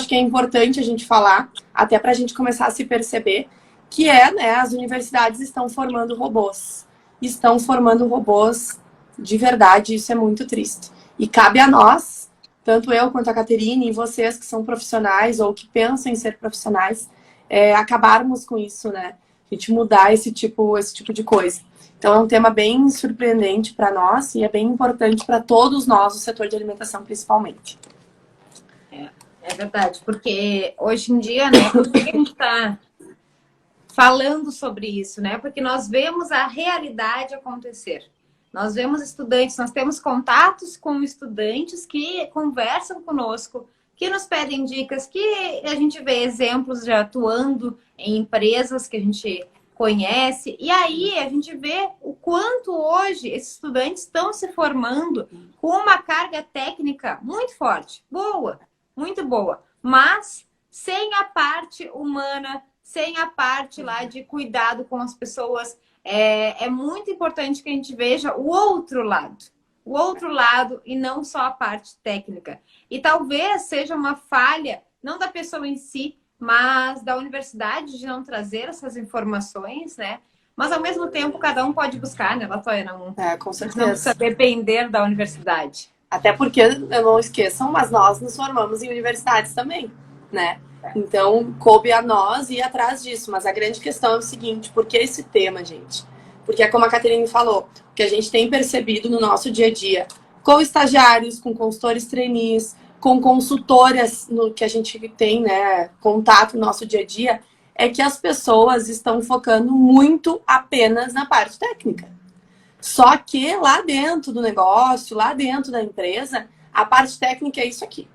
acho que é importante a gente falar, até para a gente começar a se perceber, que é, né, as universidades estão formando robôs. Estão formando robôs de verdade, isso é muito triste. E cabe a nós, tanto eu quanto a Caterine, e vocês que são profissionais ou que pensam em ser profissionais, acabarmos com isso, né? A gente mudar esse tipo de coisa. Então é um tema bem surpreendente para nós e é bem importante para todos nós, o setor de alimentação principalmente. É verdade, porque hoje em dia, né, por que a gente está falando sobre isso, né? Porque nós vemos a realidade acontecer. Nós vemos estudantes, nós temos contatos com estudantes que conversam conosco, que nos pedem dicas, que a gente vê exemplos de atuando em empresas que a gente conhece. E aí a gente vê o quanto hoje esses estudantes estão se formando com uma carga técnica muito forte, boa, muito boa, mas sem a parte humana, sem a parte lá de cuidado com as pessoas. É muito importante que a gente veja o outro lado e não só a parte técnica. E talvez seja uma falha, não da pessoa em si, mas da universidade de não trazer essas informações, né? Mas ao mesmo tempo cada um pode buscar, né, Latoya? Com certeza. Não precisa depender da universidade. Até porque, não esqueçam, mas nós nos formamos em universidades também, né? Então, coube a nós ir atrás disso. Mas a grande questão é o seguinte, por que esse tema, gente? Porque é como a Caterine falou, que a gente tem percebido no nosso dia a dia, com estagiários, com consultores trainees, com consultoras no que a gente tem, né, contato no nosso dia a dia, é que as pessoas estão focando muito apenas na parte técnica. Só que lá dentro do negócio, lá dentro da empresa, a parte técnica é isso aqui.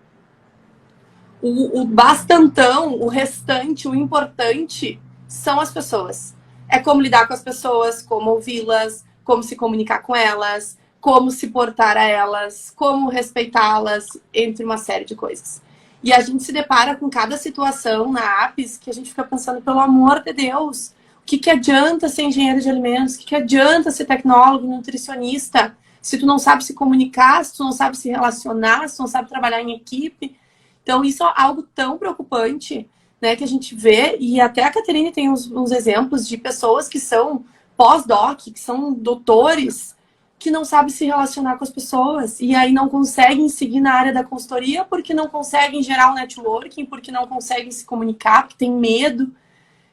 O bastantão, o restante, o importante são as pessoas. É como lidar com as pessoas, como ouvi-las, como se comunicar com elas, como se portar a elas, como respeitá-las, entre uma série de coisas. E a gente se depara com cada situação na APES que a gente fica pensando, pelo amor de Deus, o que adianta ser engenheiro de alimentos? O que adianta ser tecnólogo, nutricionista, se tu não sabe se comunicar, se tu não sabe se relacionar, se tu não sabe trabalhar em equipe? Então, isso é algo tão preocupante, né, que a gente vê, e até a Caterine tem uns exemplos de pessoas que são pós-doc, que são doutores, que não sabem se relacionar com as pessoas, e aí não conseguem seguir na área da consultoria porque não conseguem gerar um networking, porque não conseguem se comunicar, porque tem medo.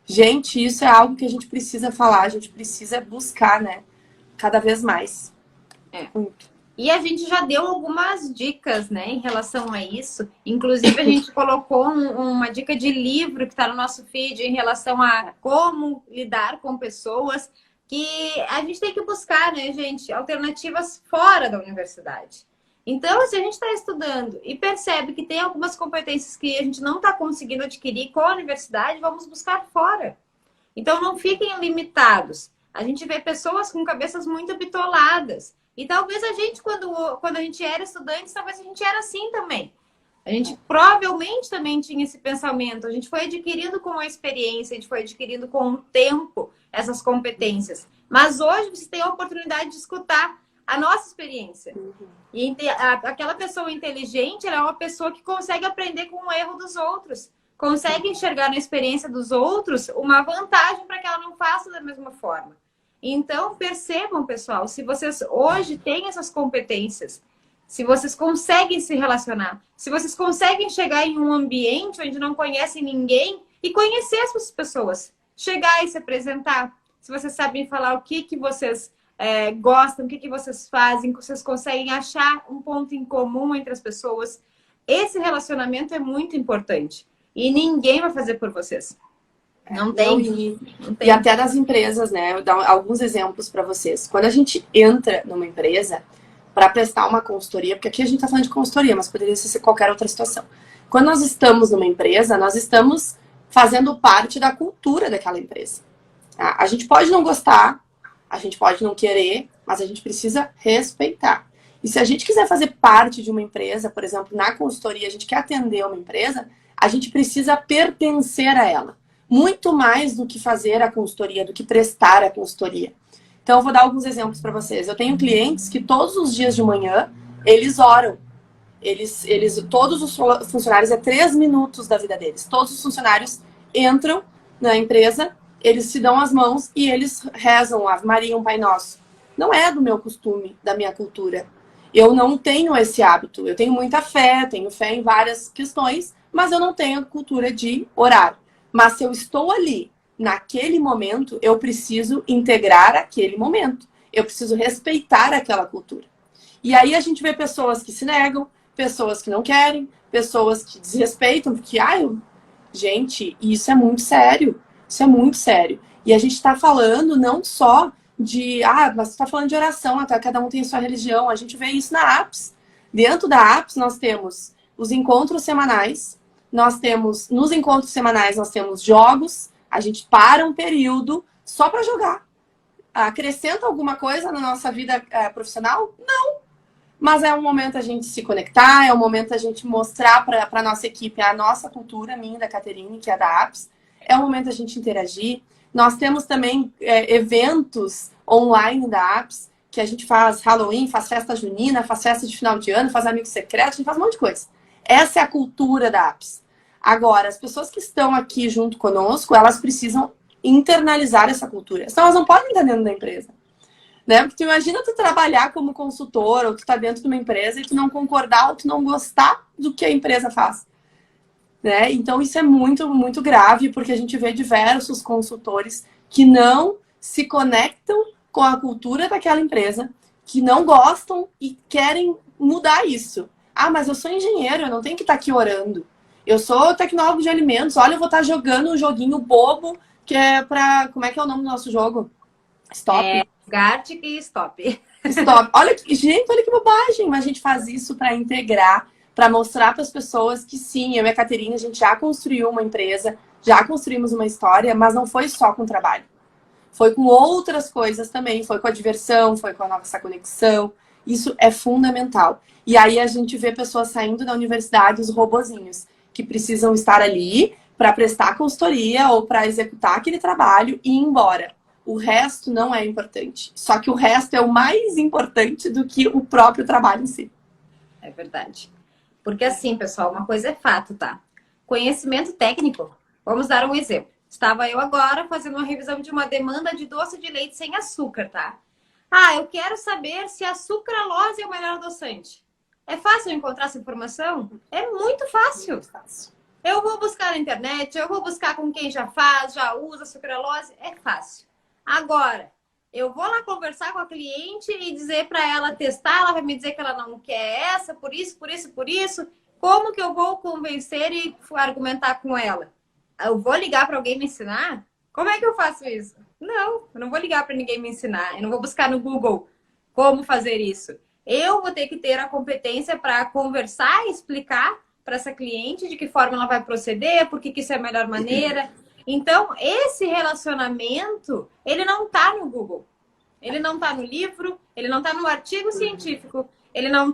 Gente, isso é algo que a gente precisa falar, a gente precisa buscar, né, cada vez mais. Muito. E a gente já deu algumas dicas, né, em relação a isso. Inclusive, a gente colocou uma dica de livro que está no nosso feed em relação a como lidar com pessoas, que a gente tem que buscar, né, gente, alternativas fora da universidade. Então, se a gente está estudando e percebe que tem algumas competências que a gente não está conseguindo adquirir com a universidade, vamos buscar fora. Então, não fiquem limitados. A gente vê pessoas com cabeças muito bitoladas. E talvez a gente, quando a gente era estudante, talvez a gente era assim também. A gente provavelmente também tinha esse pensamento. A gente foi adquirindo com a experiência, a gente foi adquirindo com o tempo essas competências. Mas hoje você tem a oportunidade de escutar a nossa experiência. E aquela pessoa inteligente, ela é uma pessoa que consegue aprender com o erro dos outros. Consegue enxergar na experiência dos outros uma vantagem para que ela não faça da mesma forma. Então, percebam, pessoal, se vocês hoje têm essas competências, se vocês conseguem se relacionar, se vocês conseguem chegar em um ambiente onde não conhecem ninguém e conhecer essas pessoas, chegar e se apresentar, se vocês sabem falar o que vocês gostam, o que vocês fazem, que vocês conseguem achar um ponto em comum entre as pessoas, esse relacionamento é muito importante e ninguém vai fazer por vocês. Não tem. E até das empresas, né? Eu vou dar alguns exemplos para vocês. Quando a gente entra numa empresa para prestar uma consultoria, porque aqui a gente está falando de consultoria, mas poderia ser qualquer outra situação. Quando nós estamos numa empresa, nós estamos fazendo parte da cultura daquela empresa. A gente pode não gostar, a gente pode não querer, mas a gente precisa respeitar. E se a gente quiser fazer parte de uma empresa, por exemplo, na consultoria, a gente quer atender uma empresa, a gente precisa pertencer a ela. Muito mais do que fazer a consultoria, do que prestar a consultoria. Então, eu vou dar alguns exemplos para vocês. Eu tenho clientes que todos os dias de manhã, eles oram. Todos os funcionários, é 3 minutos da vida deles. Todos os funcionários entram na empresa, eles se dão as mãos e eles rezam Ave Maria, um Pai Nosso. Não é do meu costume, da minha cultura. Eu não tenho esse hábito. Eu tenho muita fé, tenho fé em várias questões, mas eu não tenho a cultura de orar. Mas se eu estou ali, naquele momento, eu preciso integrar aquele momento. Eu preciso respeitar aquela cultura. E aí a gente vê pessoas que se negam, pessoas que não querem, pessoas que desrespeitam, porque, gente, isso é muito sério. Isso é muito sério. E a gente está falando não só de, mas você está falando de oração, até cada um tem a sua religião. A gente vê isso na APS. Dentro da APS nós temos os encontros semanais, nos encontros semanais nós temos jogos, a gente para um período só para jogar. Acrescenta alguma coisa na nossa vida profissional? Não. Mas é um momento a gente se conectar, é um momento a gente mostrar para a nossa equipe a nossa cultura, minha, da Caterine, que é da APS. É um momento a gente interagir. Nós temos também eventos online da APS, que a gente faz Halloween, faz festa junina, faz festa de final de ano, faz amigos secretos, a gente faz um monte de coisa. Essa é a cultura da APS. Agora, as pessoas que estão aqui junto conosco, elas precisam internalizar essa cultura. Senão elas não podem estar dentro da empresa. Né? Porque tu imagina tu trabalhar como consultor, ou tu tá dentro de uma empresa e tu não concordar ou tu não gostar do que a empresa faz. Né? Então isso é muito, muito grave, porque a gente vê diversos consultores que não se conectam com a cultura daquela empresa, que não gostam e querem mudar isso. Mas eu sou engenheiro, eu não tenho que estar aqui orando. Eu sou tecnólogo de alimentos, olha, eu vou estar jogando um joguinho bobo, que é pra... Como é que é o nome do nosso jogo? Stop. Gartic e Stop. Stop. Olha que bobagem, mas a gente faz isso para integrar, para mostrar para as pessoas que sim, eu e a Caterine, a gente já construiu uma empresa, já construímos uma história, mas não foi só com trabalho. Foi com outras coisas também, foi com a diversão, foi com a nossa conexão. Isso é fundamental. E aí a gente vê pessoas saindo da universidade, os robozinhos, que precisam estar ali para prestar consultoria ou para executar aquele trabalho e ir embora. O resto não é importante. Só que o resto é o mais importante do que o próprio trabalho em si. É verdade. Porque assim, pessoal, uma coisa é fato, tá? Conhecimento técnico. Vamos dar um exemplo. Estava eu agora fazendo uma revisão de uma demanda de doce de leite sem açúcar, tá? Eu quero saber se a sucralose é o melhor adoçante. É fácil encontrar essa informação? É muito fácil. Muito fácil. Eu vou buscar na internet, eu vou buscar com quem já faz, já usa sucralose. É fácil. Agora, eu vou lá conversar com a cliente e dizer para ela testar, ela vai me dizer que ela não quer essa, por isso, por isso, por isso. Como que eu vou convencer e argumentar com ela? Eu vou ligar para alguém me ensinar? Como é que eu faço isso? Não, eu não vou ligar para ninguém me ensinar. Eu não vou buscar no Google como fazer isso. Eu vou ter que ter a competência para conversar e explicar para essa cliente de que forma ela vai proceder, por que isso é a melhor maneira. Então, esse relacionamento, ele não está no Google. Ele não está no livro, ele não está no artigo científico, ele não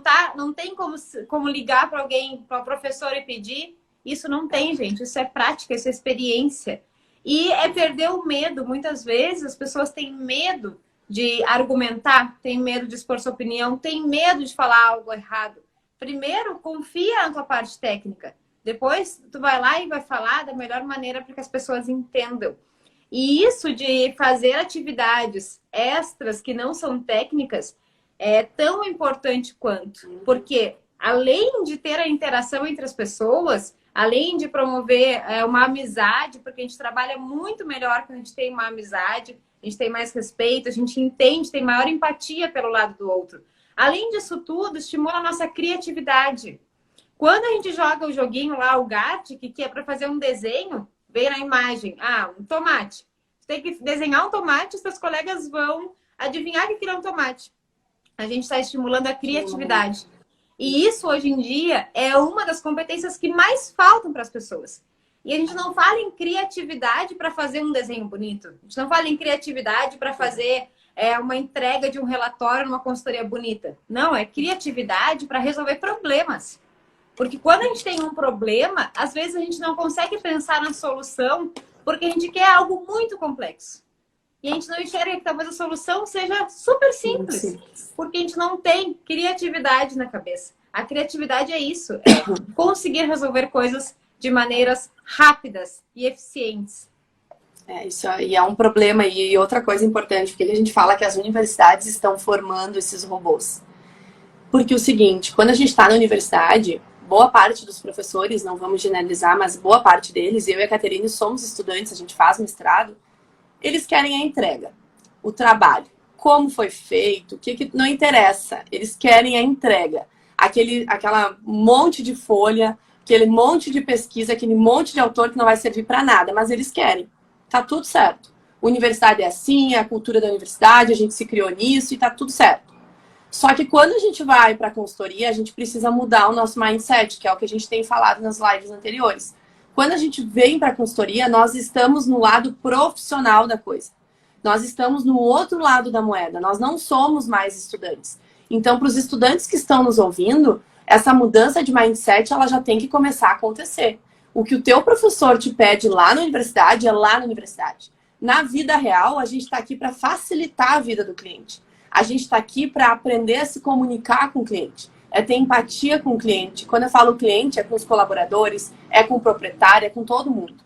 tem como ligar para alguém, para o professor e pedir. Isso não tem, gente. Isso é prática, isso é experiência. E é perder o medo. Muitas vezes as pessoas têm medo de argumentar, têm medo de expor sua opinião, têm medo de falar algo errado. Primeiro, confia na tua parte técnica. Depois, tu vai lá e vai falar da melhor maneira para que as pessoas entendam. E isso de fazer atividades extras que não são técnicas é tão importante quanto. Porque, além de ter a interação entre as pessoas, além de promover uma amizade, porque a gente trabalha muito melhor quando a gente tem uma amizade, a gente tem mais respeito, a gente entende, tem maior empatia pelo lado do outro. Além disso tudo, estimula a nossa criatividade. Quando a gente joga o joguinho lá, o Gartic, que é para fazer um desenho, vem na imagem, um tomate. Você tem que desenhar um tomate, os seus colegas vão adivinhar que aquilo é um tomate. A gente está estimulando a criatividade. E isso, hoje em dia, é uma das competências que mais faltam para as pessoas. E a gente não fala em criatividade para fazer um desenho bonito. A gente não fala em criatividade para fazer uma entrega de um relatório numa consultoria bonita. Não, é criatividade para resolver problemas. Porque quando a gente tem um problema, às vezes a gente não consegue pensar na solução porque a gente quer algo muito complexo. E a gente não enxerga que talvez a solução seja super simples. Porque a gente não tem criatividade na cabeça. A criatividade é isso, é conseguir resolver coisas de maneiras rápidas e eficientes. Isso aí é um problema. E outra coisa importante, porque a gente fala que as universidades estão formando esses robôs. Porque o seguinte, quando a gente está na universidade, boa parte dos professores, não vamos generalizar, mas boa parte deles, eu e a Caterine somos estudantes, a gente faz mestrado, eles querem a entrega, o trabalho. Como foi feito, o que não interessa. Eles querem a entrega. Aquela monte de folha, aquele monte de pesquisa, aquele monte de autor que não vai servir para nada, mas eles querem. Tá tudo certo. Universidade é assim, é a cultura da universidade, a gente se criou nisso e tá tudo certo. Só que quando a gente vai para a consultoria, a gente precisa mudar o nosso mindset, que é o que a gente tem falado nas lives anteriores. Quando a gente vem para a consultoria, nós estamos no lado profissional da coisa. Nós estamos no outro lado da moeda. Nós não somos mais estudantes. Então, para os estudantes que estão nos ouvindo, essa mudança de mindset, ela já tem que começar a acontecer. O que o teu professor te pede lá na universidade, é lá na universidade. Na vida real, a gente está aqui para facilitar a vida do cliente. A gente está aqui para aprender a se comunicar com o cliente. É ter empatia com o cliente. Quando eu falo cliente, é com os colaboradores, é com o proprietário, é com todo mundo.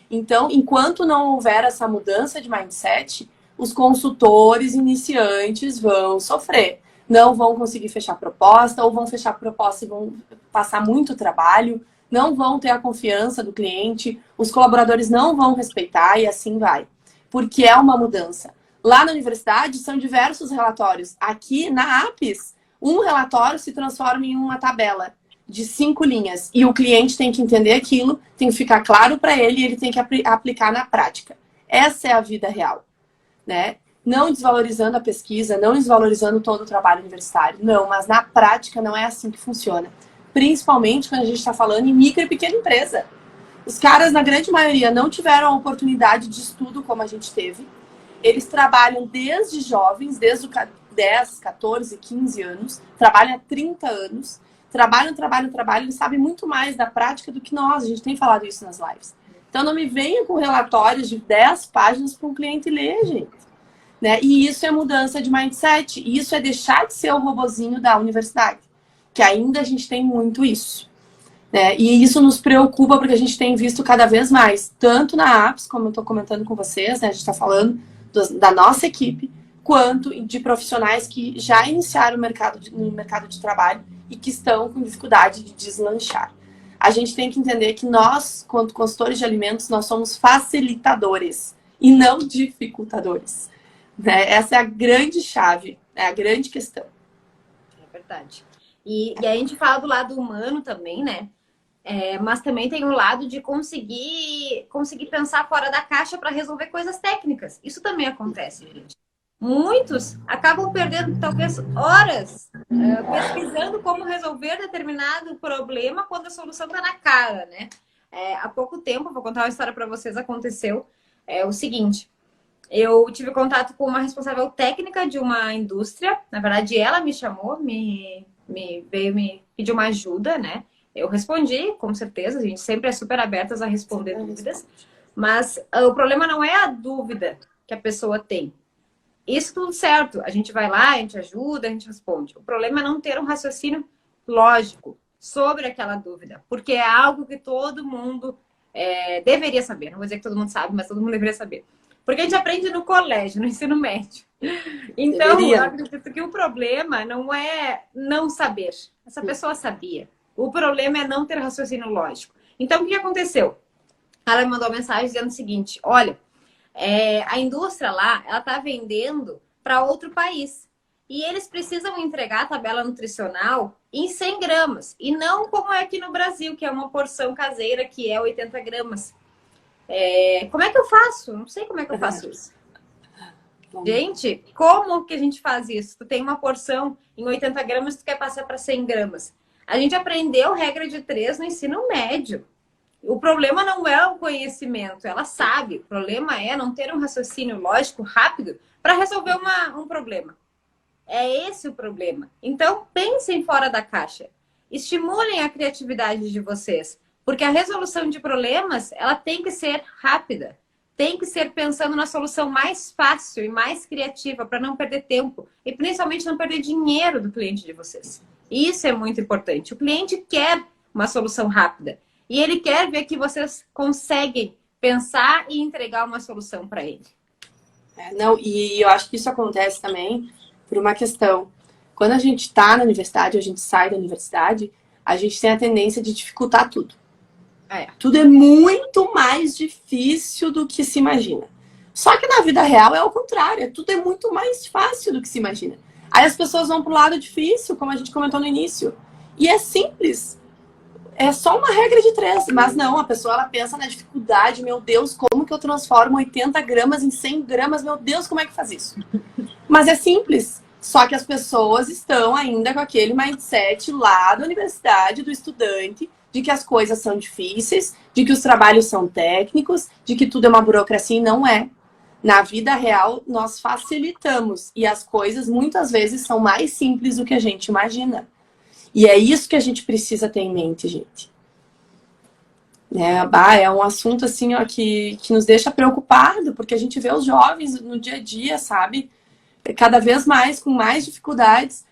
Então, enquanto não houver essa mudança de mindset, os consultores iniciantes vão sofrer. Não vão conseguir fechar proposta, ou vão fechar proposta e vão passar muito trabalho, não vão ter a confiança do cliente, os colaboradores não vão respeitar e assim vai. Porque é uma mudança. Lá na universidade são diversos relatórios. Aqui na APES, um relatório se transforma em uma tabela de 5 linhas. E o cliente tem que entender aquilo, tem que ficar claro para ele e ele tem que aplicar na prática. Essa é a vida real, né? Não desvalorizando a pesquisa, não desvalorizando todo o trabalho universitário. Não, mas na prática não é assim que funciona. Principalmente quando a gente está falando em micro e pequena empresa. Os caras, na grande maioria, não tiveram a oportunidade de estudo como a gente teve. Eles trabalham desde jovens, desde os 10, 14, 15 anos, trabalham há 30 anos, trabalham, eles sabem muito mais da prática do que nós. A gente tem falado isso nas lives. Então não me venha com relatórios de 10 páginas para um cliente ler, gente. Né? E isso é mudança de mindset. E isso é deixar de ser o robozinho da universidade. Que ainda a gente tem muito isso. Né? E isso nos preocupa porque a gente tem visto cada vez mais, tanto na APES, como eu estou comentando com vocês, né? A gente está falando da nossa equipe, quanto de profissionais que já iniciaram no mercado de trabalho e que estão com dificuldade de deslanchar. A gente tem que entender que nós, quanto consultores de alimentos, nós somos facilitadores e não dificultadores. Né? Essa é a grande chave, é a grande questão. É verdade. E a gente fala do lado humano também, né? Mas também tem o lado de conseguir pensar fora da caixa para resolver coisas técnicas. Isso também acontece, gente. Muitos acabam perdendo talvez horas pesquisando como resolver determinado problema quando a solução está na cara, né? Há pouco tempo, vou contar uma história para vocês, aconteceu o seguinte. Eu tive contato com uma responsável técnica de uma indústria. Na verdade, ela me chamou, veio me pedir uma ajuda, né? Eu respondi, com certeza, a gente sempre é super abertas a responder dúvidas. Mas o problema não é a dúvida que a pessoa tem. Isso tudo certo. A gente vai lá, a gente ajuda, a gente responde. O problema é não ter um raciocínio lógico sobre aquela dúvida. Porque é algo que todo mundo deveria saber. Não vou dizer que todo mundo sabe, mas todo mundo deveria saber. Porque a gente aprende no colégio, no ensino médio. Então, eu acredito que o problema não é não saber. Essa pessoa sabia. O problema é não ter raciocínio lógico. Então, o que aconteceu? Ela me mandou uma mensagem dizendo o seguinte: olha, a indústria lá, ela está vendendo para outro país. E eles precisam entregar a tabela nutricional em 100 gramas. E não como é aqui no Brasil, que é uma porção caseira, que é 80 gramas. Como é que eu faço? Não sei como é que eu faço isso. Gente, como que a gente faz isso? Tu tem uma porção em 80 gramas, tu quer passar para 100 gramas. A gente aprendeu regra de 3 no ensino médio. O problema não é o conhecimento, ela sabe. O problema é não ter um raciocínio lógico rápido para resolver um problema. É esse o problema. Então, pensem fora da caixa. Estimulem a criatividade de vocês. Porque a resolução de problemas, ela tem que ser rápida. Tem que ser pensando na solução mais fácil e mais criativa para não perder tempo. E principalmente não perder dinheiro do cliente de vocês. Isso é muito importante. O cliente quer uma solução rápida e ele quer ver que vocês conseguem pensar e entregar uma solução para ele. Não, e eu acho que isso acontece também por uma questão. Quando a gente está na universidade, a gente sai da universidade, a gente tem a tendência de dificultar tudo. Tudo é muito mais difícil do que se imagina. Só que na vida real é o contrário, tudo é muito mais fácil do que se imagina. Aí as pessoas vão pro lado difícil, como a gente comentou no início. E é simples. É só uma regra de 3. Mas não, a pessoa ela pensa na dificuldade. Meu Deus, como que eu transformo 80 gramas em 100 gramas? Meu Deus, como é que faz isso? Mas é simples. Só que as pessoas estão ainda com aquele mindset lá da universidade, do estudante, de que as coisas são difíceis, de que os trabalhos são técnicos, de que tudo é uma burocracia, e não é. Na vida real, nós facilitamos. E as coisas, muitas vezes, são mais simples do que a gente imagina. E é isso que a gente precisa ter em mente, gente. É um assunto, assim, ó, que nos deixa preocupado, porque a gente vê os jovens no dia a dia, sabe? Cada vez mais, com mais dificuldades,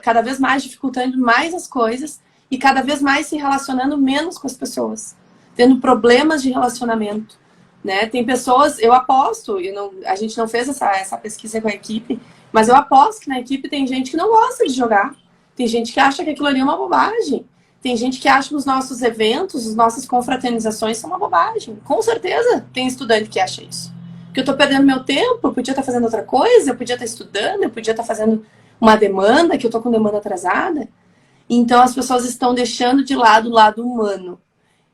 cada vez mais dificultando mais as coisas e cada vez mais se relacionando menos com as pessoas. Tendo problemas de relacionamento. Né? Tem pessoas, eu aposto, a gente não fez essa pesquisa com a equipe, mas eu aposto que na equipe tem gente que não gosta de jogar. Tem gente que acha que aquilo ali é uma bobagem. Tem gente que acha que os nossos eventos, as nossas confraternizações são uma bobagem. Com certeza tem estudante que acha isso. Que eu tô perdendo meu tempo, eu podia estar fazendo outra coisa, eu podia estar estudando, eu podia estar fazendo uma demanda, que eu tô com demanda atrasada. Então as pessoas estão deixando de lado o lado humano.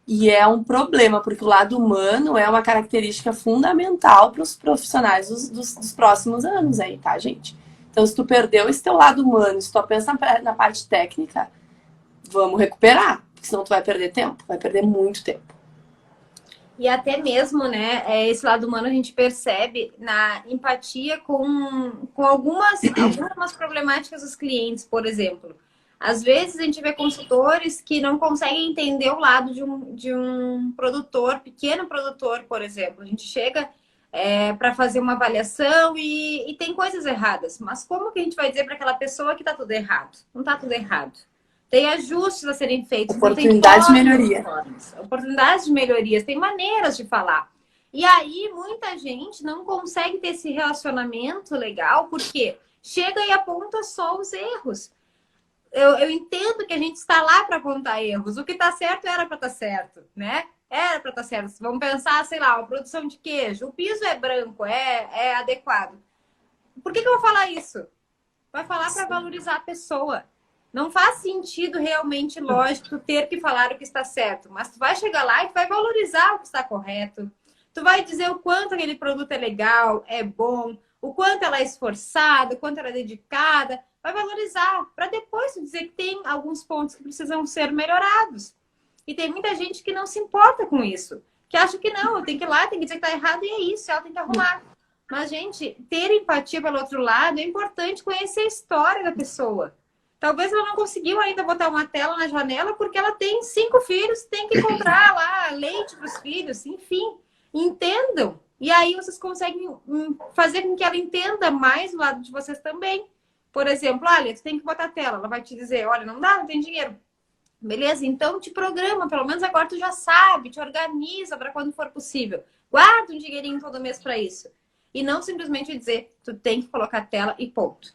E é um problema, porque o lado humano é uma característica fundamental para os profissionais dos próximos anos aí, tá, gente? Então, se tu perdeu esse teu lado humano, se tu pensa na parte técnica, vamos recuperar, porque senão tu vai perder tempo, vai perder muito tempo. E até mesmo, né, esse lado humano a gente percebe na empatia com algumas problemáticas dos clientes, por exemplo. Às vezes a gente vê consultores que não conseguem entender o lado de um produtor, pequeno produtor, por exemplo. A gente chega para fazer uma avaliação e tem coisas erradas. Mas como que a gente vai dizer para aquela pessoa que está tudo errado? Não está tudo errado. Tem ajustes a serem feitos. Oportunidade de melhoria. Oportunidades de melhorias. Tem maneiras de falar. E aí muita gente não consegue ter esse relacionamento legal porque chega e aponta só os erros. Eu entendo que a gente está lá para apontar erros. O que está certo era para estar certo, né? Era para estar certo. Vamos pensar, sei lá, a produção de queijo. O piso é branco, é adequado. Por que eu vou falar isso? Vai falar para valorizar a pessoa. Não faz sentido realmente lógico ter que falar o que está certo. Mas tu vai chegar lá e tu vai valorizar o que está correto. Tu vai dizer o quanto aquele produto é legal, é bom, o quanto ela é esforçada, o quanto ela é dedicada. Vai valorizar, para depois dizer que tem alguns pontos que precisam ser melhorados. E tem muita gente que não se importa com isso. Que acha que não, tem que ir lá, tem que dizer que tá errado e é isso, ela tem que arrumar. Mas, gente, ter empatia pelo outro lado é importante conhecer a história da pessoa. Talvez ela não conseguiu ainda botar uma tela na janela porque ela tem 5 filhos, tem que comprar lá leite para os filhos, enfim. Entendam. E aí vocês conseguem fazer com que ela entenda mais o lado de vocês também. Por exemplo, olha, tu tem que botar a tela. Ela vai te dizer, olha, não dá, não tem dinheiro. Beleza? Então te programa. Pelo menos agora tu já sabe. Te organiza para quando for possível. Guarda um dinheirinho todo mês para isso. E não simplesmente dizer, tu tem que colocar a tela e ponto.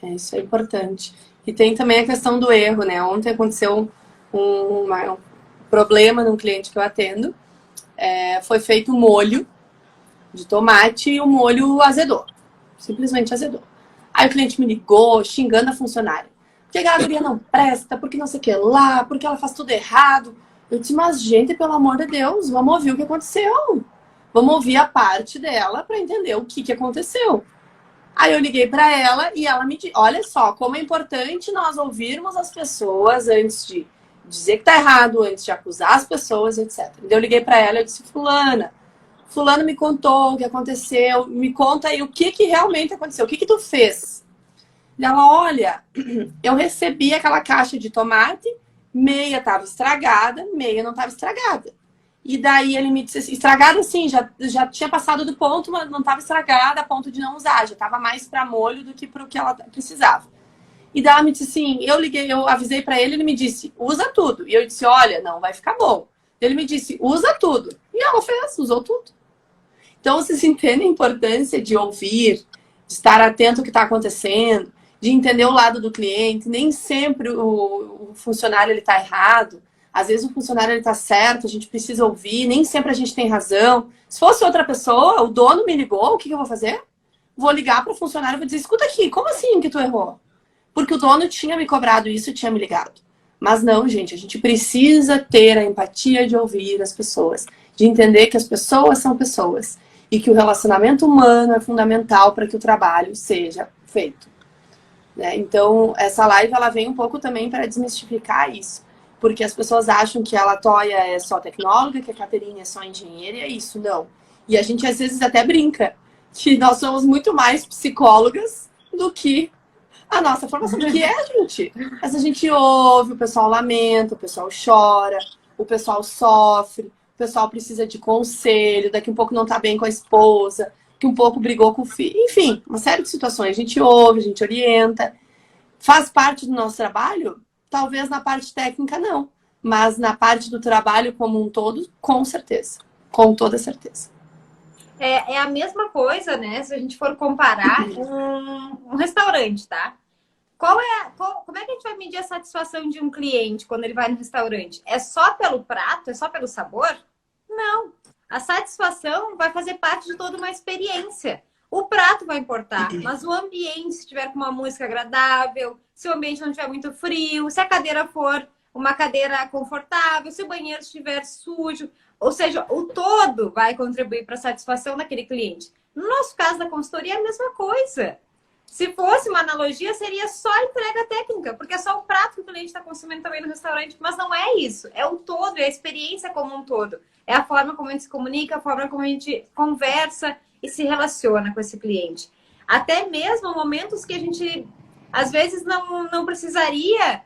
Isso é importante. E tem também a questão do erro, né? Ontem aconteceu um problema num cliente que eu atendo. Foi feito um molho de tomate e o molho azedou. Simplesmente azedou. Aí o cliente me ligou, xingando a funcionária. Porque a guria não presta, porque não sei o que lá, porque ela faz tudo errado. Eu disse, mas gente, pelo amor de Deus, vamos ouvir o que aconteceu. Vamos ouvir a parte dela para entender o que aconteceu. Aí eu liguei para ela e ela me disse, olha só, como é importante nós ouvirmos as pessoas antes de dizer que tá errado, antes de acusar as pessoas, etc. Eu liguei para ela e disse, fulano me contou o que aconteceu, me conta aí o que realmente aconteceu, o que tu fez? E ela, olha, eu recebi aquela caixa de tomate, meia estava estragada, meia não estava estragada. E daí ele me disse assim, estragada assim, já tinha passado do ponto, mas não estava estragada a ponto de não usar, já estava mais para molho do que para o que ela precisava. E daí ela me disse assim, eu avisei pra ele, ele me disse, usa tudo. E eu disse, olha, não vai ficar bom. Ele me disse, usa tudo. E ela fez, usou tudo. Então, vocês entendem a importância de ouvir, de estar atento ao que está acontecendo, de entender o lado do cliente. Nem sempre o funcionário está errado. Às vezes o funcionário está certo, a gente precisa ouvir. Nem sempre a gente tem razão. Se fosse outra pessoa, o dono me ligou, o que eu vou fazer? Vou ligar para o funcionário e vou dizer, escuta aqui, como assim que tu errou? Porque o dono tinha me cobrado isso e tinha me ligado. Mas não, gente, a gente precisa ter a empatia de ouvir as pessoas, de entender que as pessoas são pessoas e que o relacionamento humano é fundamental para que o trabalho seja feito. Né? Então, essa live ela vem um pouco também para desmistificar isso, porque as pessoas acham que a Latoya é só tecnóloga, que a Caterine é só engenheira, e é isso, não. E a gente às vezes até brinca que nós somos muito mais psicólogas do que a nossa formação, que é, gente. Mas a gente ouve, o pessoal lamenta, o pessoal chora, o pessoal sofre, o pessoal precisa de conselho, daqui um pouco não tá bem com a esposa, que um pouco brigou com o filho. Enfim, uma série de situações. A gente ouve, a gente orienta. Faz parte do nosso trabalho? Talvez na parte técnica não. Mas na parte do trabalho como um todo, com certeza. Com toda certeza. É a mesma coisa, né? Se a gente for comparar um restaurante, tá? Como é que a gente vai medir a satisfação de um cliente quando ele vai no restaurante? É só pelo prato? É só pelo sabor? Não. A satisfação vai fazer parte de toda uma experiência. O prato vai importar, mas o ambiente, se tiver com uma música agradável, se o ambiente não estiver muito frio, se a cadeira for uma cadeira confortável, se o banheiro estiver sujo, ou seja, o todo vai contribuir para a satisfação daquele cliente. No nosso caso da consultoria é a mesma coisa. Se fosse uma analogia, seria só a entrega técnica, porque é só o prato que o cliente está consumindo também no restaurante, mas não é isso. É o todo, é a experiência como um todo. É a forma como a gente se comunica, a forma como a gente conversa e se relaciona com esse cliente. Até mesmo momentos que a gente, às vezes, não precisaria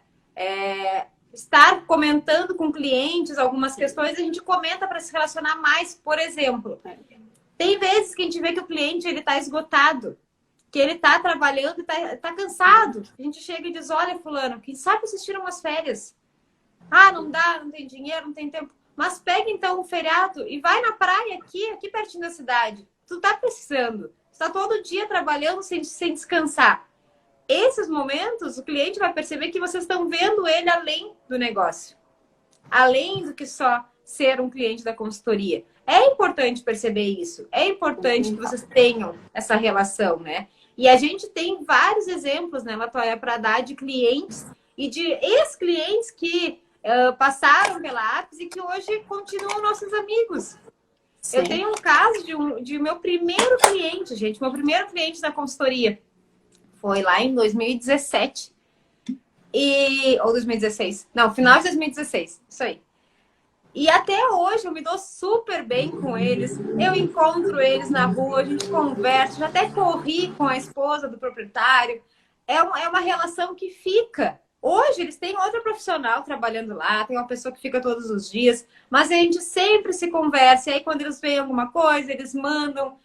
estar comentando com clientes algumas questões, a gente comenta para se relacionar mais. Por exemplo, tem vezes que a gente vê que o cliente está esgotado, que ele está trabalhando e está cansado. A gente chega e diz, olha, fulano, quem sabe vocês tiram umas férias? Ah, não dá, não tem dinheiro, não tem tempo. Mas pega então um feriado e vai na praia aqui pertinho da cidade. Tu tá precisando. Tu tá todo dia trabalhando sem descansar. Esses momentos, o cliente vai perceber que vocês estão vendo ele além do negócio. Além do que só ser um cliente da consultoria. É importante perceber isso. É importante que vocês tenham essa relação, né? E a gente tem vários exemplos, né, Latoya, para dar de clientes e de ex-clientes que passaram pela Apps e que hoje continuam nossos amigos. Sim. Eu tenho um caso de meu primeiro cliente, gente. Meu primeiro cliente da consultoria. Foi lá em 2017. Ou 2016. Não, final de 2016. Isso aí. E até hoje eu me dou super bem com eles. Eu encontro eles na rua, a gente conversa. Já até corri com a esposa do proprietário. É uma relação que fica. Hoje eles têm outra profissional trabalhando lá, tem uma pessoa que fica todos os dias, mas a gente sempre se conversa. E aí quando eles veem alguma coisa, eles mandam,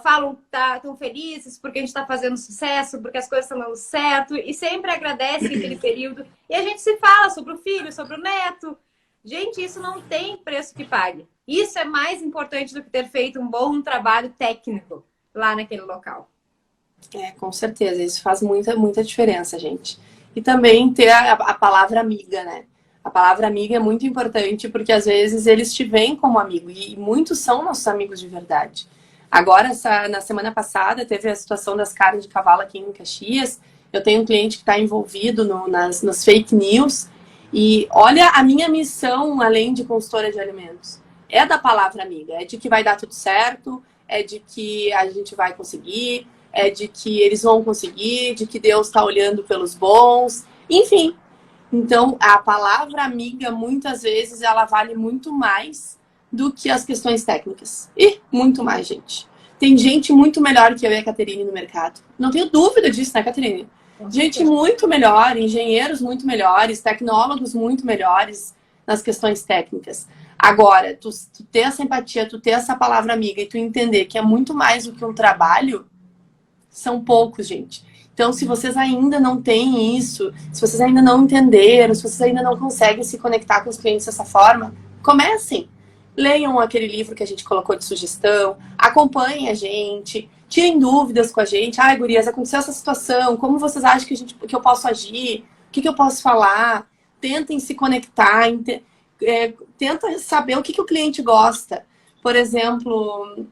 falam que estão felizes porque a gente está fazendo sucesso, porque as coisas estão dando certo, e sempre agradecem aquele período. E a gente se fala sobre o filho, sobre o neto. Gente, isso não tem preço que pague. Isso é mais importante do que ter feito um bom trabalho técnico lá naquele local. Com certeza. Isso faz muita, muita diferença, gente. E também ter a palavra amiga, né? A palavra amiga é muito importante porque às vezes eles te veem como amigo. E muitos são nossos amigos de verdade. Agora, na semana passada, teve a situação das carnes de cavalo aqui em Caxias. Eu tenho um cliente que está envolvido nos fake news. E olha, a minha missão, além de consultora de alimentos, é da palavra amiga. É de que vai dar tudo certo, é de que a gente vai conseguir, é de que eles vão conseguir, de que Deus está olhando pelos bons, enfim. Então, a palavra amiga, muitas vezes, ela vale muito mais do que as questões técnicas. E muito mais, gente. Tem gente muito melhor que eu e a Caterine no mercado. Não tenho dúvida disso, né, Caterine? Gente muito melhor, engenheiros muito melhores, tecnólogos muito melhores nas questões técnicas. Agora, tu ter essa empatia, tu ter essa palavra amiga e tu entender que é muito mais do que um trabalho, são poucos, gente. Então, se vocês ainda não têm isso, se vocês ainda não entenderam, se vocês ainda não conseguem se conectar com os clientes dessa forma, comecem. Leiam aquele livro que a gente colocou de sugestão, acompanhem a gente, tirem dúvidas com a gente. Ai, gurias, aconteceu essa situação, como vocês acham que eu posso agir? O que eu posso falar? Tentem se conectar, tenta saber o que o cliente gosta. Por exemplo,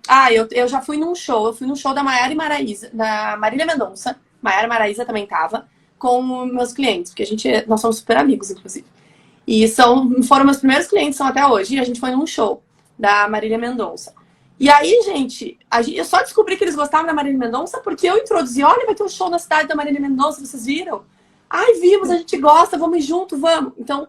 eu já fui num show, da Maiara e Maraísa, da Marília Mendonça. Maiara e Maraísa também tava com meus clientes, porque nós somos super amigos, inclusive. E foram meus primeiros clientes, são até hoje, e a gente foi num show da Marília Mendonça. E aí, gente, eu só descobri que eles gostavam da Marília Mendonça porque eu introduzi, olha, vai ter um show na cidade da Marília Mendonça, vocês viram? Ai, vimos, a gente gosta, vamos junto, vamos. Então,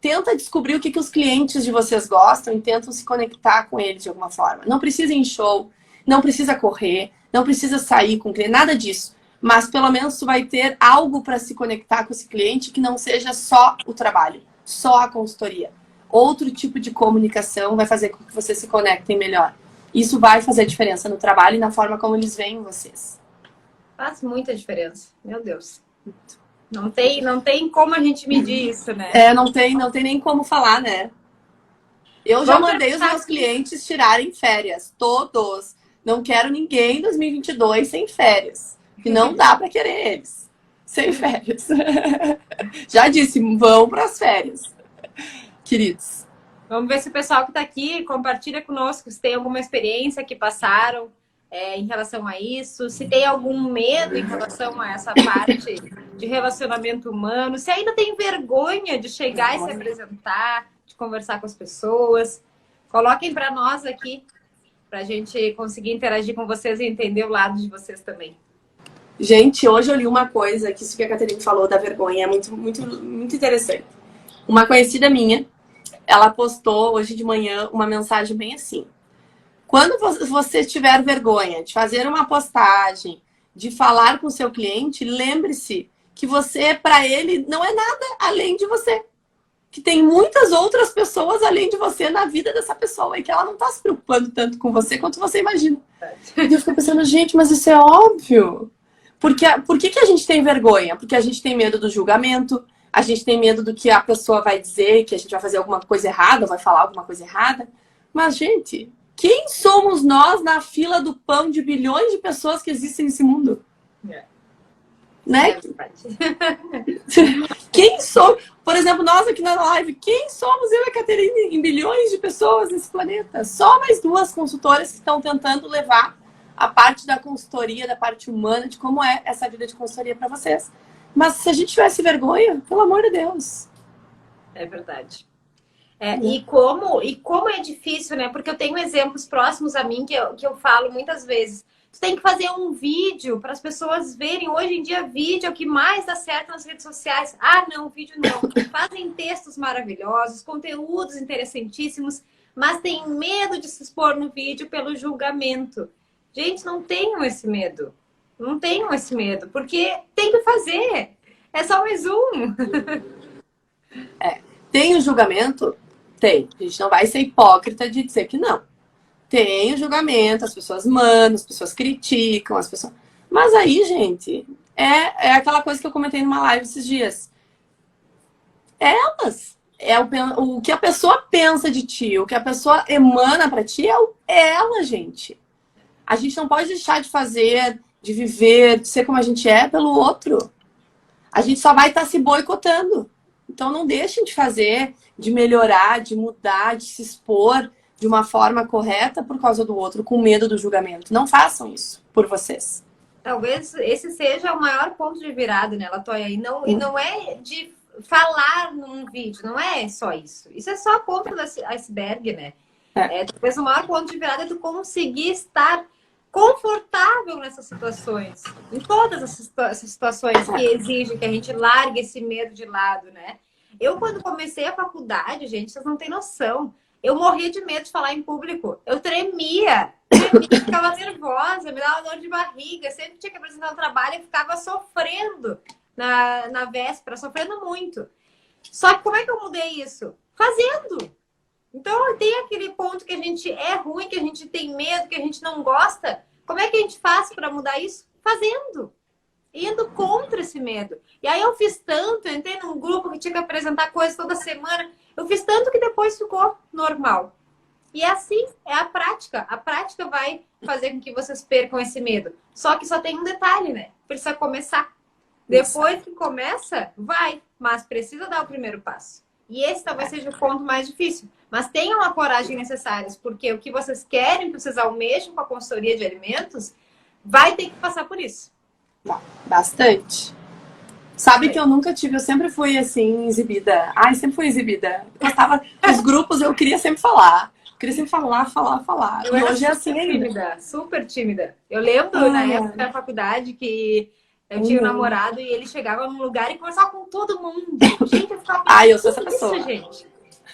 tenta descobrir o que os clientes de vocês gostam e tentam se conectar com eles de alguma forma. Não precisa ir em show, não precisa correr, não precisa sair com o cliente, nada disso. Mas pelo menos tu vai ter algo para se conectar com esse cliente que não seja só o trabalho, só a consultoria. Outro tipo de comunicação vai fazer com que vocês se conectem melhor. Isso vai fazer diferença no trabalho e na forma como eles veem vocês. Faz muita diferença, meu Deus. Não tem como a gente medir isso, né? Não tem nem como falar, né? Eu já mandei os meus clientes tirarem férias, todos. Não quero ninguém em 2022 sem férias. Que não dá para querer eles sem férias. Já disse, vão para as férias, queridos. Vamos ver se o pessoal que está aqui compartilha conosco se tem alguma experiência que passaram em relação a isso, se tem algum medo em relação a essa parte de relacionamento humano, se ainda tem vergonha de chegar e se apresentar, de conversar com as pessoas. Coloquem para nós aqui, para a gente conseguir interagir com vocês e entender o lado de vocês também. Gente, hoje eu li uma coisa, que isso que a Caterine falou da vergonha, é muito, muito, muito interessante. Uma conhecida minha, ela postou hoje de manhã uma mensagem bem assim. Quando você tiver vergonha de fazer uma postagem, de falar com o seu cliente, lembre-se que você, para ele, não é nada além de você. Que tem muitas outras pessoas além de você na vida dessa pessoa e que ela não está se preocupando tanto com você quanto você imagina. E eu fico pensando, gente, mas isso é óbvio. Por que a gente tem vergonha? Porque a gente tem medo do julgamento, a gente tem medo do que a pessoa vai dizer, que a gente vai fazer alguma coisa errada, ou vai falar alguma coisa errada. Mas, gente, quem somos nós na fila do pão de bilhões de pessoas que existem nesse mundo? Né? Quem somos? Por exemplo, nós aqui na live, quem somos eu e a Caterine em bilhões de pessoas nesse planeta? Só mais duas consultoras que estão tentando levar a parte da consultoria, da parte humana, de como é essa vida de consultoria para vocês. Mas se a gente tivesse vergonha, pelo amor de Deus. É verdade. E como é difícil, né? Porque eu tenho exemplos próximos a mim que eu falo muitas vezes. Tu tem que fazer um vídeo para as pessoas verem. Hoje em dia, vídeo é o que mais dá certo nas redes sociais. Ah, não, vídeo não. Fazem textos maravilhosos, conteúdos interessantíssimos, mas tem medo de se expor no vídeo pelo julgamento. Gente, não tenham esse medo. Não tenham esse medo, porque tem que fazer. É só mais um. Tem o julgamento? Tem. A gente não vai ser hipócrita de dizer que não. Tem o julgamento, as pessoas mandam, as pessoas criticam, as pessoas... Mas aí, gente, é aquela coisa que eu comentei numa live esses dias. Elas. O que a pessoa pensa de ti, o que a pessoa emana pra ti é ela, gente. A gente não pode deixar de fazer, de viver, de ser como a gente é pelo outro. A gente só vai estar se boicotando. Então não deixem de fazer, de melhorar, de mudar, de se expor de uma forma correta por causa do outro, com medo do julgamento. Não façam isso por vocês. Talvez esse seja o maior ponto de virada, né, Latoya? E não é de falar num vídeo, não é só isso. Isso é só a ponta do iceberg, né? Talvez o maior ponto de virada é tu conseguir estar confortável nessas situações. Em todas essas situações que exigem que a gente largue esse medo de lado, né? Eu, quando comecei a faculdade, gente, vocês não têm noção. Eu morria de medo de falar em público. Eu tremia, ficava nervosa, me dava dor de barriga. Sempre tinha que apresentar um trabalho e ficava sofrendo na véspera, sofrendo muito. Só que como é que eu mudei isso? Fazendo! Então, tem aquele ponto que a gente é ruim, que a gente tem medo, que a gente não gosta. Como é que a gente faz para mudar isso? Fazendo. indo contra esse medo. E aí eu fiz tanto, eu entrei num grupo que tinha que apresentar coisas toda semana, eu fiz tanto que depois ficou normal. E é assim, é a prática. A prática vai fazer com que vocês percam esse medo. Só que só tem um detalhe, né? Precisa começar. Depois que começa, vai. Mas precisa dar o primeiro passo. E esse talvez seja o ponto mais difícil. Mas tenham a coragem necessária, porque o que vocês querem, o que vocês almejam com a consultoria de alimentos, vai ter que passar por isso. Bastante. Sabe que eu nunca tive, eu sempre fui assim, exibida. Ai, sempre fui exibida. Eu estava nos grupos, eu queria sempre falar. Queria sempre falar. Eu e era hoje é assim tímida, super tímida. Eu lembro na época da faculdade que eu tinha um namorado e ele chegava num lugar e conversava com todo mundo. Gente, eu ficava pensando, eu sou essa pessoa. Isso, gente?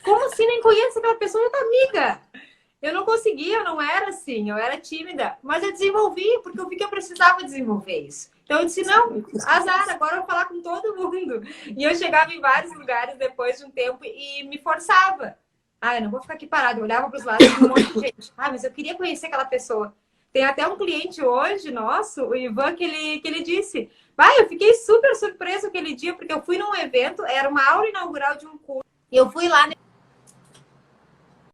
Como assim nem conhece aquela pessoa? Já tá amiga. Eu não conseguia, eu não era assim, eu era tímida. Mas eu desenvolvi, porque eu vi que eu precisava desenvolver isso. Então eu disse, não, azar, agora eu vou falar com todo mundo. E eu chegava em vários lugares depois de um tempo e me forçava. Eu não vou ficar aqui parada. Eu olhava para os lados e um monte de gente. Mas eu queria conhecer aquela pessoa. Tem até um cliente hoje nosso, o Ivan, que ele disse, eu fiquei super surpresa aquele dia, porque eu fui num evento, era uma aula inaugural de um curso. E eu fui lá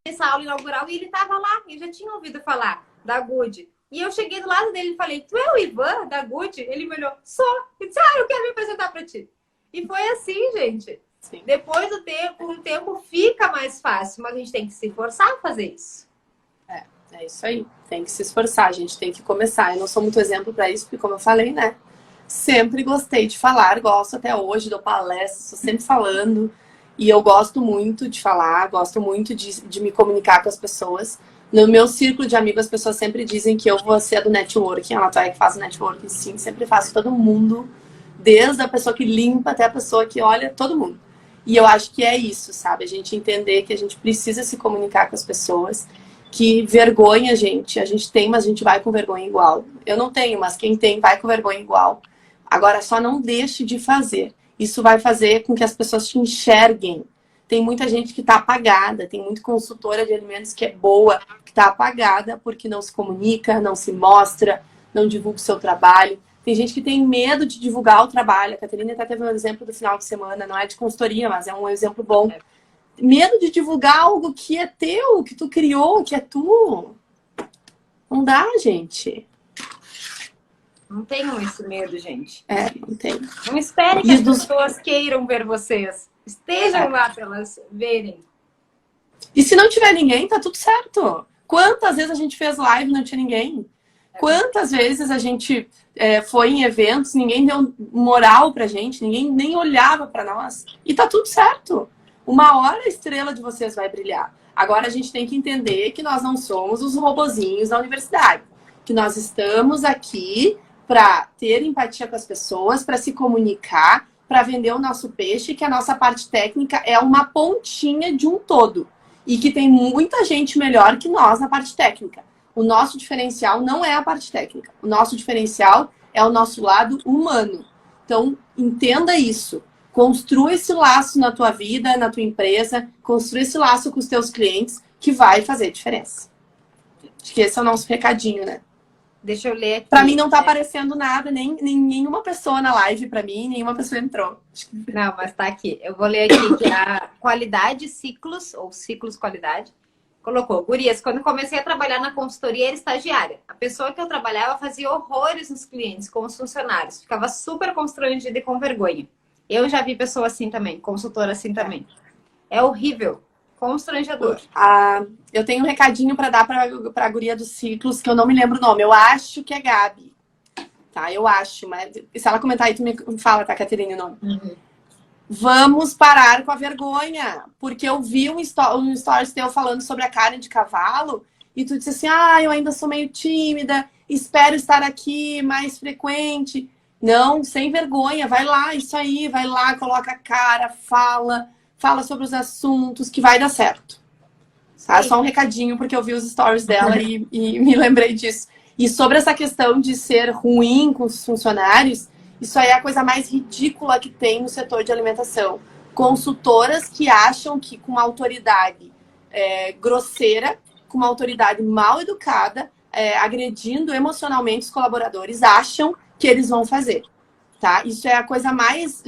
nessa aula inaugural e ele estava lá. Eu já tinha ouvido falar da Good. E eu cheguei do lado dele e falei, tu é o Ivan da Good? Ele me olhou, sou. Eu disse, eu quero me apresentar para ti. E foi assim, gente. Sim. Depois do tempo, com o tempo fica mais fácil, mas a gente tem que se esforçar a fazer isso. É isso aí. Tem que se esforçar, a gente tem que começar. Eu não sou muito exemplo para isso, porque como eu falei, né? Sempre gostei de falar, gosto até hoje, dou palestras, estou sempre falando. E eu gosto muito de falar, gosto muito de me comunicar com as pessoas. No meu círculo de amigos, as pessoas sempre dizem que eu vou ser do networking. A Natália que faz o networking, sim, sempre faço todo mundo. Desde a pessoa que limpa até a pessoa que olha, todo mundo. E eu acho que é isso, sabe? A gente entender que a gente precisa se comunicar com as pessoas. Que vergonha, a gente tem, mas a gente vai com vergonha igual. Eu não tenho, mas quem tem vai com vergonha igual. Agora, só não deixe de fazer. Isso vai fazer com que as pessoas te enxerguem. Tem muita gente que está apagada, tem muita consultora de alimentos que é boa, que está apagada porque não se comunica, não se mostra, não divulga o seu trabalho. Tem gente que tem medo de divulgar o trabalho. A Caterina até teve um exemplo do final de semana, não é de consultoria, mas é um exemplo bom. Medo de divulgar algo que é teu, que tu criou, que é tu. Não dá, gente. Não tenham esse medo, gente. Não tem. Não espere que as pessoas queiram ver vocês. Estejam lá para elas verem. E se não tiver ninguém, tá tudo certo. Quantas vezes a gente fez live e não tinha ninguém? Quantas vezes a gente foi em eventos, ninguém deu moral pra gente, ninguém nem olhava pra nós. E tá tudo certo. Uma hora a estrela de vocês vai brilhar. Agora a gente tem que entender que nós não somos os robozinhos da universidade. Que nós estamos aqui para ter empatia com as pessoas, para se comunicar, para vender o nosso peixe, que a nossa parte técnica é uma pontinha de um todo. E que tem muita gente melhor que nós na parte técnica. O nosso diferencial não é a parte técnica. O nosso diferencial é o nosso lado humano. Então, entenda isso. Construa esse laço na tua vida, na tua empresa. Construa esse laço com os teus clientes, que vai fazer diferença. Acho que esse é o nosso recadinho, né? Deixa eu ler aqui. Pra mim não tá aparecendo nada, nem nenhuma pessoa na live pra mim, nenhuma pessoa entrou. Não, mas tá aqui. Eu vou ler aqui que a qualidade ciclos, ou ciclos qualidade, colocou: gurias, quando comecei a trabalhar na consultoria, era estagiária. A pessoa que eu trabalhava fazia horrores nos clientes, com os funcionários. Ficava super constrangida e com vergonha. Eu já vi pessoa assim também, consultora assim também. É horrível. Constrangedor. Eu tenho um recadinho para dar para a guria dos ciclos, que eu não me lembro o nome. Eu acho que é Gabi. Tá, eu acho. Mas se ela comentar aí, tu me fala, tá, Caterine, o nome. Uhum. Vamos parar com a vergonha. Porque eu vi um stories teu falando sobre a carne de cavalo e tu disse assim, eu ainda sou meio tímida, espero estar aqui mais frequente. Não, sem vergonha. Vai lá, isso aí. Vai lá, coloca a cara, fala sobre os assuntos, que vai dar certo. Tá? Só um recadinho, porque eu vi os stories dela e me lembrei disso. E sobre essa questão de ser ruim com os funcionários, isso aí é a coisa mais ridícula que tem no setor de alimentação. Consultoras que acham que com uma autoridade grosseira, com uma autoridade mal educada, agredindo emocionalmente os colaboradores, acham que eles vão fazer. tá? Isso é a coisa mais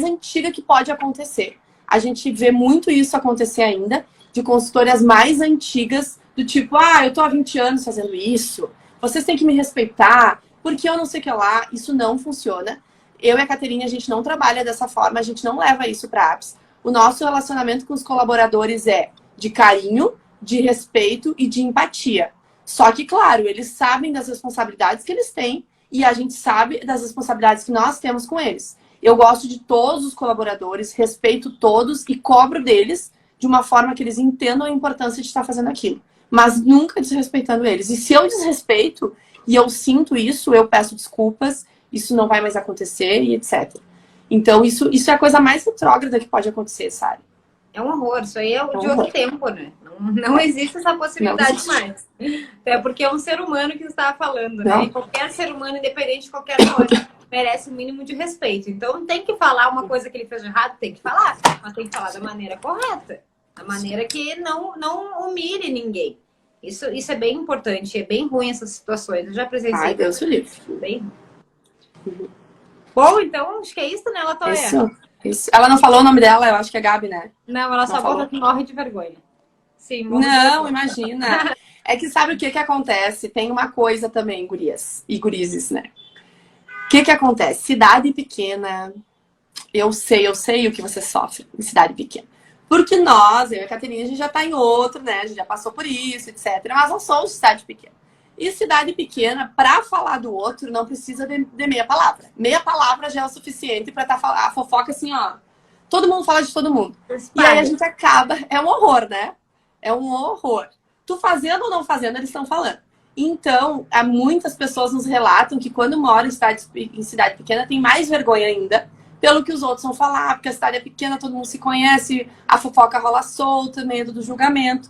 antiga que pode acontecer. A gente vê muito isso acontecer ainda, de consultoras mais antigas, do tipo, eu tô há 20 anos fazendo isso, vocês têm que me respeitar, porque eu não sei o que lá. Isso não funciona. Eu e a Caterine, a gente não trabalha dessa forma, a gente não leva isso para apps. O nosso relacionamento com os colaboradores é de carinho, de respeito e de empatia. Só que, claro, eles sabem das responsabilidades que eles têm e a gente sabe das responsabilidades que nós temos com eles. Eu gosto de todos os colaboradores, respeito todos e cobro deles de uma forma que eles entendam a importância de estar fazendo aquilo. Mas nunca desrespeitando eles. E se eu desrespeito e eu sinto isso, eu peço desculpas, isso não vai mais acontecer e etc. Então, isso é a coisa mais retrógrada que pode acontecer, sabe? É um horror. Isso aí é de outro tempo, né? Não existe essa possibilidade mais. Até porque é um ser humano que está falando, né? Não. E qualquer ser humano, independente de qualquer coisa, merece o mínimo de respeito. Então, tem que falar uma coisa que ele fez de errado, tem que falar. Mas tem que falar da maneira correta. Da maneira que não humilhe ninguém. Isso é bem importante. É bem ruim essas situações. Eu já presenciei. Ai, Deus o livre. Bem ruim. Bom, então, acho que é isso, né, Latoya? Isso. Ela não falou o nome dela, eu acho que é Gabi, né? Não, ela só falou que morre de vergonha. Sim, morre de Não, vergonha. imagina. É que sabe o que acontece? Tem uma coisa também, gurias e gurizes, né? O que acontece? Cidade pequena, eu sei o que você sofre em cidade pequena. Porque nós, eu e a Caterina, a gente já tá em outro, né? A gente já passou por isso, etc. Mas não somos de cidade pequena. E cidade pequena, pra falar do outro, não precisa de meia palavra. Meia palavra já é o suficiente pra a fofoca assim, ó. Todo mundo fala de todo mundo. E aí a gente acaba... É um horror, né? É um horror. Tu fazendo ou não fazendo, eles estão falando. Então, muitas pessoas nos relatam que quando moram em cidade pequena, tem mais vergonha ainda pelo que os outros vão falar, porque a cidade é pequena, todo mundo se conhece, a fofoca rola solta, medo do julgamento.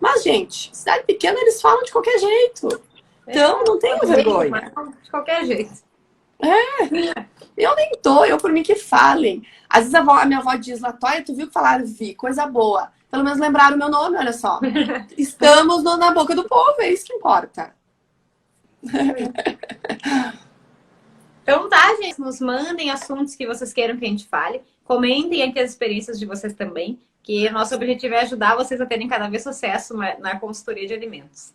Mas, gente, cidade pequena eles falam de qualquer jeito. Então, não tenho vergonha. De qualquer jeito. Eu nem eu por mim que falem. Às vezes a minha avó diz, Latoya, tu viu que falaram? Vi, coisa boa. Pelo menos lembraram o meu nome, olha só. Estamos na boca do povo, é isso que importa. Então tá, gente. Nos mandem assuntos que vocês queiram que a gente fale. Comentem aqui as experiências de vocês também. Que o nosso objetivo é ajudar vocês a terem cada vez sucesso na consultoria de alimentos.